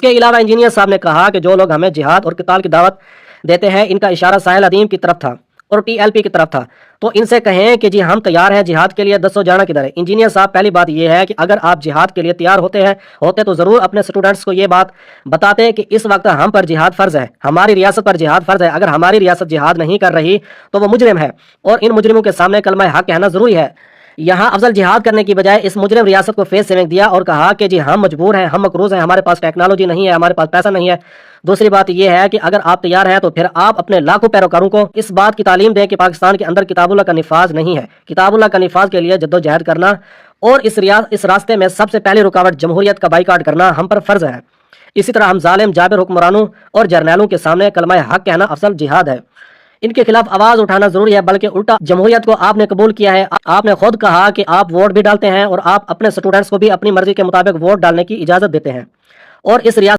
کے علاوہ انجینئر صاحب نے کہا کہ جو لوگ ہمیں جہاد اور قتال کی دعوت دیتے ہیں ان کا اشارہ ساحل عظیم کی طرف تھا اور ٹی ایل پی کی طرف تھا، تو ان سے کہیں کہ جی ہم تیار ہیں جہاد کے لیے، دسو جانا کدھر ہے۔ انجینئر صاحب پہلی بات یہ ہے کہ اگر آپ جہاد کے لیے تیار ہوتے تو ضرور اپنے اسٹوڈنٹس کو یہ بات بتاتے کہ اس وقت ہم پر جہاد فرض ہے، ہماری ریاست پر جہاد فرض ہے، اگر ہماری ریاست جہاد نہیں کر رہی تو وہ مجرم ہے اور ان مجرموں کے سامنے کلمہ حق کہنا ضروری ہے۔ یہاں افضل جہاد کرنے کی بجائے اس مجرم ریاست کو فیس سمجھ دیا اور کہا کہ جی ہم مجبور ہیں، ہم مقروض ہیں، ہمارے پاس ٹیکنالوجی نہیں ہے، ہمارے پاس پیسہ نہیں ہے۔ دوسری بات یہ ہے کہ اگر آپ تیار ہیں تو پھر آپ اپنے لاکھوں پیروکاروں کو اس بات کی تعلیم دیں کہ پاکستان کے اندر کتاب اللہ کا نفاذ نہیں ہے، کتاب اللہ کا نفاذ کے لیے جدوجہد کرنا اور اس راستے میں سب سے پہلی رکاوٹ جمہوریت کا بائیکاٹ کرنا ہم پر فرض ہے۔ اسی طرح ہم ظالم جابر حکمرانوں اور جرنیلوں کے سامنے کلمہ حق کہنا افضل جہاد ہے، ان کے خلاف آواز اٹھانا ضروری ہے، بلکہ الٹا جمہوریت کو آپ نے قبول کیا ہے، آپ نے خود کہا کہ آپ ووٹ بھی ڈالتے ہیں اور آپ اپنے اسٹوڈنٹس کو بھی اپنی مرضی کے مطابق ووٹ ڈالنے کی اجازت دیتے ہیں، اور اس ریاست